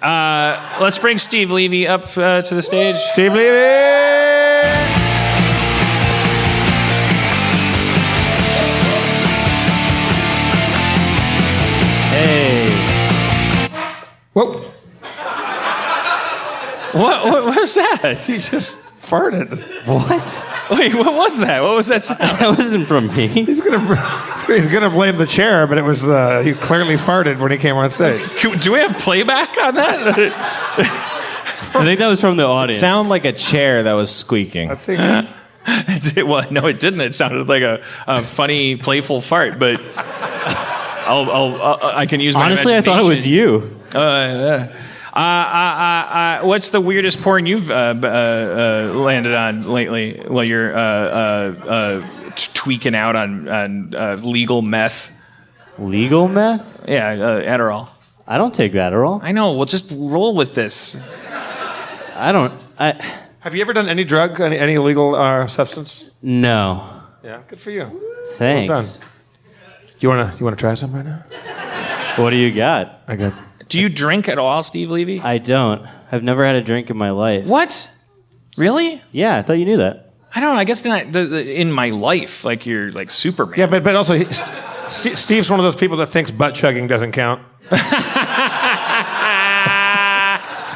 Let's bring Steve Levy up to the stage. Steve Levy! Whoa. What was that? He just farted. What? Wait, what was that? What was that sound? That wasn't from me. He's gonna blame the chair, but it was he clearly farted when he came on stage. Do we have playback on that? I think that was from the audience. It sounded like a chair that was squeaking. I think. Well, no, it didn't. It sounded like a funny, playful fart, but I can use my Honestly, I thought it was you. What's the weirdest porn you've landed on lately while you're tweaking out on legal meth? Legal meth? Yeah, Adderall. I don't take Adderall. I know. We'll just roll with this. Have you ever done any drug, any illegal substance? No. Yeah, good for you. Thanks. Well done. You wanna try some right now? What do you got? I got. Do you drink at all, Steve Levy? I don't. I've never had a drink in my life. What? Really? Yeah, I thought you knew that. I don't know. I guess not in my life, like you're like Superman. Yeah, but also Steve's one of those people that thinks butt chugging doesn't count.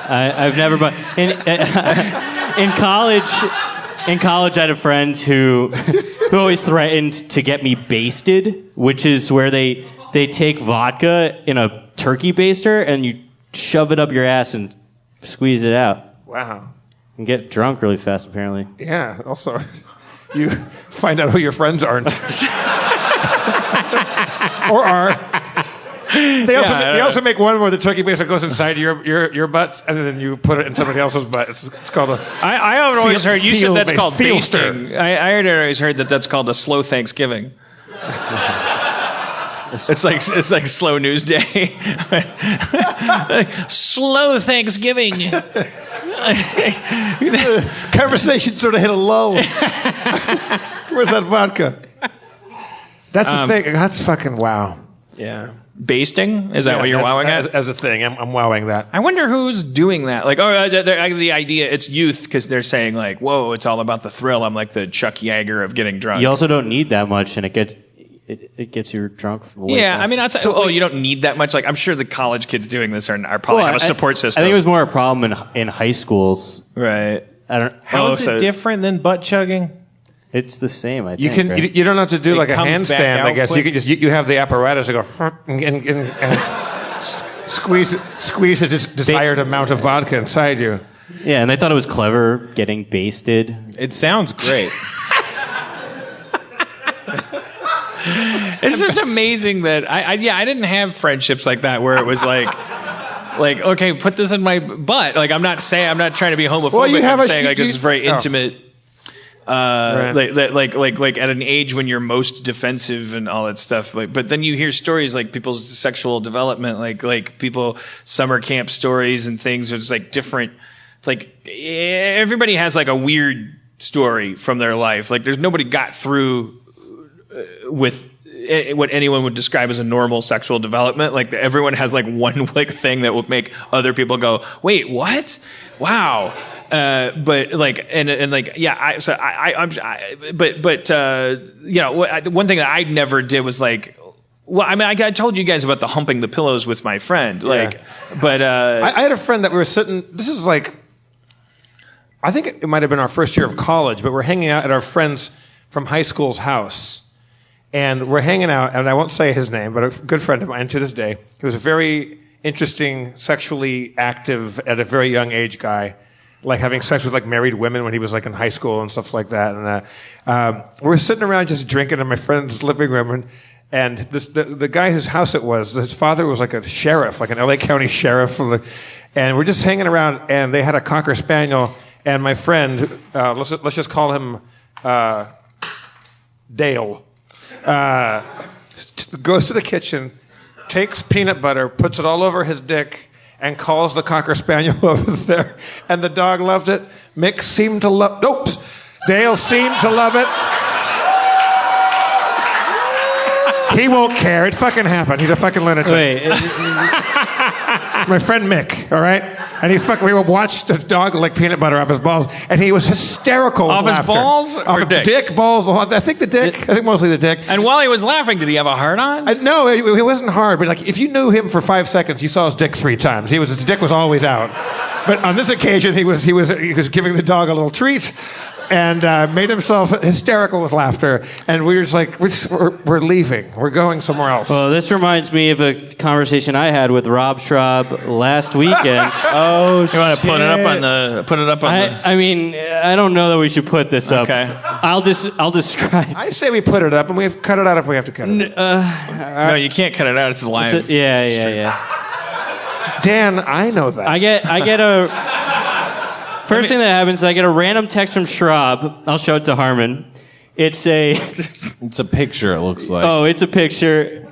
I've never. But in college, I had a friend who always threatened to get me basted, which is where they take vodka in a turkey baster and you shove it up your ass and squeeze it out. Wow. And get drunk really fast, apparently. Yeah. Also, you find out who your friends aren't, or are. They also make one where the turkey baster goes inside your butt and then you put it in somebody else's butt. It's called a. I have always heard you said that's called feelster. basting. I always heard that's called a slow Thanksgiving. It's like slow news day. Slow Thanksgiving. Conversation sort of hit a lull. Where's that vodka? That's the thing. That's fucking wow. Yeah. Basting? Is that what you're wowing at? As a thing, I'm wowing that. I wonder who's doing that. Like, the idea, it's youth, because they're saying, like, whoa, it's all about the thrill. I'm like the Chuck Yeager of getting drunk. You also don't need that much, and it gets you drunk. Yeah, I mean, you don't need that much. Like, I'm sure the college kids doing this are probably have a support system. I think it was more a problem in high schools. Right. How is it different than butt chugging? It's the same, I think. You don't have to do like a handstand, I guess. Quick. You can just you have the apparatus to go and squeeze the desired amount of vodka inside you. Yeah, and they thought it was clever getting basted. It sounds great. It's just amazing that I didn't have friendships like that where it was like okay, put this in my butt. Like I'm not trying to be homophobic. Well, I'm saying like it's very intimate. Right. Like at an age when you're most defensive and all that stuff. But then you hear stories like people's sexual development, like people summer camp stories and things. It's like different. It's like everybody has like a weird story from their life. Like there's nobody got through with what anyone would describe as a normal sexual development. Like everyone has like one like thing that will make other people go, wait, what? Wow. But like and like yeah, one thing that I never did was like, well, I mean, I told you guys about the humping the pillows with my friend, like, yeah. But I had a friend that we were sitting. This is like, I think it might have been our first year of college, but we're hanging out at our friend's from high school's house, and we're hanging out, and I won't say his name, but a good friend of mine to this day. He was a very interesting, sexually active at a very young age guy. Like having sex with like married women when he was like in high school and stuff like that. And we're sitting around just drinking in my friend's living room, and the guy whose house it was, his father was like a sheriff, like an LA County sheriff, and we're just hanging around. And they had a Cocker Spaniel, and my friend, let's just call him Dale, goes to the kitchen, takes peanut butter, puts it all over his dick, and calls the Cocker Spaniel over there. And the dog loved it. Mick seemed to love... Dale seemed to love it. He won't care. It fucking happened. He's a fucking lunatic. Wait. It's my friend Mick, all right? And we watched the dog lick peanut butter off his balls, and he was hysterical Off with his laughter. balls or Off dick? Dick, balls, the whole, I think the dick. I think mostly the dick. And while he was laughing, did he have a heart on? No, it wasn't hard, but like if you knew him for 5 seconds, you saw his dick 3 times. His dick was always out. But on this occasion, he was giving the dog a little treat, and made himself hysterical with laughter. And we were just like, we're leaving. We're going somewhere else. Well, this reminds me of a conversation I had with Rob Schrab last weekend. Oh, You want to put it up on the... I mean, I don't know that we should put this up. Okay. I'll describe. I say we put it up, and we cut it out if we have to cut it. No, you can't cut it out. It's live. Yeah. Dan, I know that. I get a. First thing that happens is I get a random text from Schrab. I'll show it to Harmon. It's a picture, it looks like. Oh, it's a picture.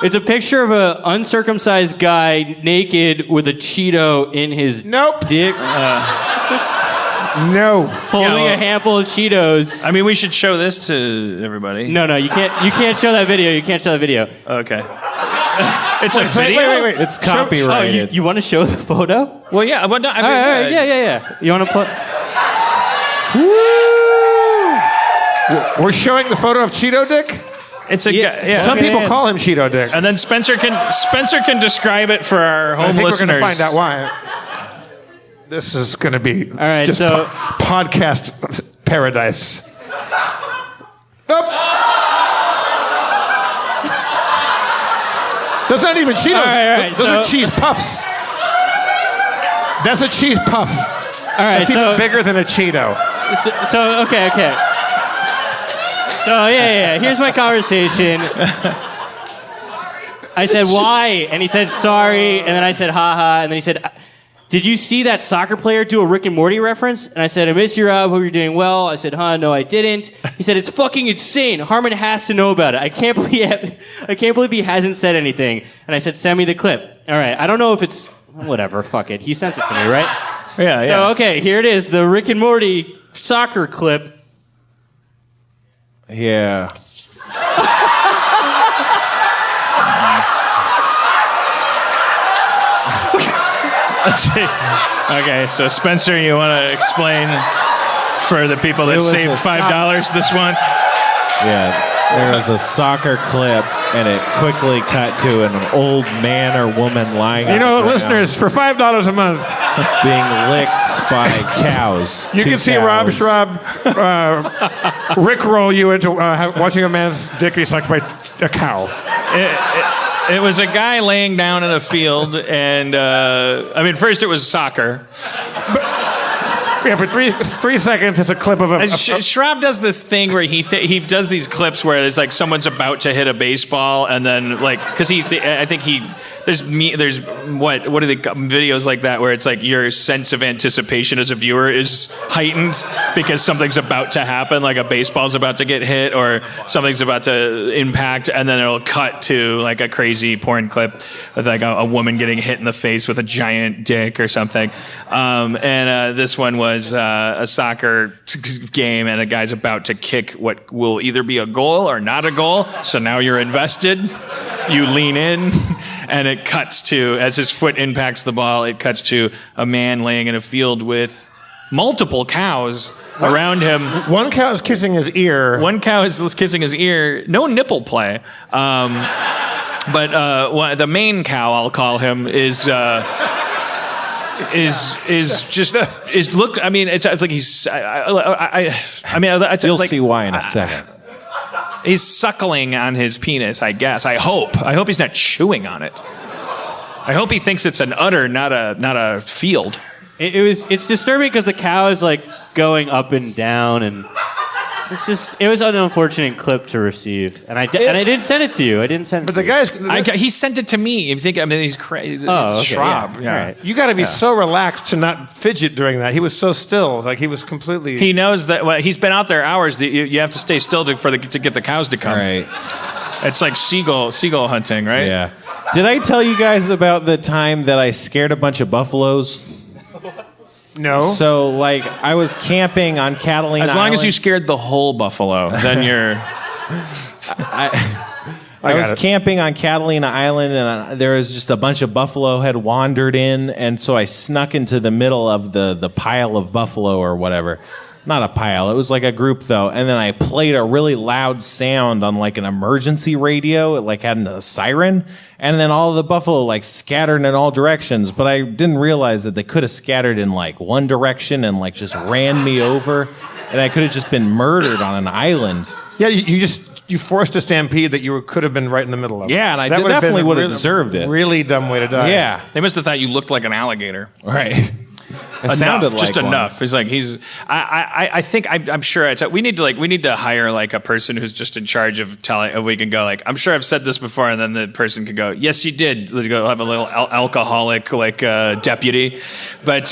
It's a picture of an uncircumcised guy naked with a Cheeto in his dick. No. Holding a handful of Cheetos. I mean, we should show this to everybody. No, you can't show that video. You can't show that video. Okay. It's a video? Wait. It's copyrighted. You want to show the photo? Well, yeah. Well, no, I mean, All right, yeah. You want to put? We're showing the photo of Cheeto Dick? It's a guy. Yeah. Some people call him Cheeto Dick. And then Spencer can describe it for our home I think listeners. we're going to find out why. This is going to be All right, just so podcast paradise. That's not even Cheetos. All right, Those are cheese puffs. That's a cheese puff. All right, It's even bigger than a Cheeto. So okay. So yeah. Here's my conversation. I said why, and he said sorry, and then I said haha, and then he said, did you see that soccer player do a Rick and Morty reference? And I said, I miss you, Rob. Hope you're doing well. I said, no, I didn't. He said, it's fucking insane. Harmon has to know about it. I can't believe he hasn't said anything. And I said, send me the clip. All right. I don't know if it's whatever. Fuck it. He sent it to me, right? Yeah. So okay, here it is, the Rick and Morty soccer clip. Yeah. Let's see. Okay, so Spencer, you want to explain for the people that saved $5 this month? Yeah. There was a soccer clip, and it quickly cut to an old man or woman lying. You know, listeners, for $5 a month, being licked by cows. you can see Rob Schrab rickroll you into watching a man's dick be sucked by a cow. It was a guy laying down in a field, and I mean, first it was soccer. Yeah, for three seconds, it's a clip of a. Schrab does this thing where he does these clips where it's like someone's about to hit a baseball, and then like because I think there's what are the videos like that where it's like your sense of anticipation as a viewer is heightened because something's about to happen, like a baseball's about to get hit or something's about to impact, and then it'll cut to like a crazy porn clip with like a woman getting hit in the face with a giant dick or something. And this one was a soccer game, and a guy's about to kick what will either be a goal or not a goal. So now you're invested. You lean in, and it cuts to, as his foot impacts the ball, it cuts to a man laying in a field with multiple cows around him. One cow is kissing his ear. One cow is kissing his ear. No nipple play. But the main cow, I'll call him, is look. I mean, it's like he's. You'll see why in a second. He's suckling on his penis, I guess. I hope he's not chewing on it. I hope he thinks it's an udder, not a field. It's disturbing because the cow is like going up and down, and it was an unfortunate clip to receive, and I didn't send it to you. I didn't send it. But the guy's he sent it to me. You think he's crazy? Oh, okay, Schrab. Yeah. All right. You got to be so relaxed to not fidget during that. He was so still, like he was completely. He knows that he's been out there hours. That you have to stay still to get the cows to come. Right. It's like seagull hunting, right? Yeah. Did I tell you guys about the time that I scared a bunch of buffaloes? No. So, like, I was camping on Catalina As long Island. as you scared the whole buffalo, then you're I was camping on Catalina Island, and there was just a bunch of buffalo had wandered in, and so I snuck into the middle of the pile of buffalo or whatever. Not a pile. It was like a group, though. And then I played a really loud sound on like an emergency radio. It like had a siren. And then all of the buffalo like scattered in all directions. But I didn't realize that they could have scattered in like one direction and like just ran me over. And I could have just been murdered on an island. Yeah, you forced a stampede that you could have been right in the middle of. Yeah, and I That would've definitely been would have really- deserved it. Really dumb way to die. Yeah. They must have thought you looked like an alligator. Right. It sounded Enough, just like one. enough. I think I'm sure we need to hire like a person who's just in charge of telling. If we can go like, I'm sure I've said this before, and then the person can go, yes, you did. Let's go have a little alcoholic like deputy, but.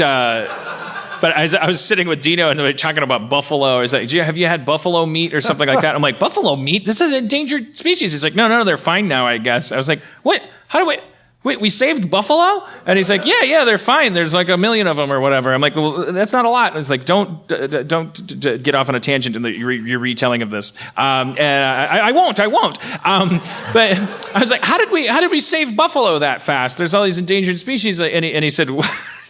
But as I was sitting with Dino and we were talking about buffalo, I was like, have you had buffalo meat or something like that? I'm like, buffalo meat? This is an endangered species. He's like, no, they're fine now, I guess. I was like, what? How do we saved buffalo? And he's like, yeah, they're fine. There's like 1 million of them or whatever. I'm like, well, that's not a lot. And it's like, don't get off on a tangent in your retelling of this. And I won't. But I was like, how did we save buffalo that fast? There's all these endangered species. And he said,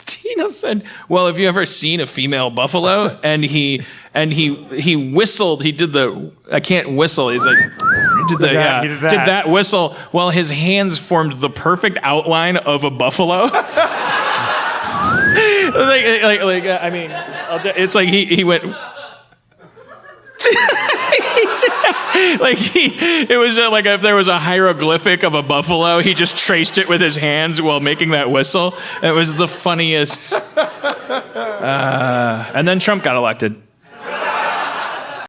Dino said, well, have you ever seen a female buffalo? And he whistled. He did the, I can't whistle. He's like, he did that whistle while his hands formed the perfect outline of a buffalo. I mean, it's like he went. It was like if there was a hieroglyphic of a buffalo, he just traced it with his hands while making that whistle. It was the funniest. And then Trump got elected.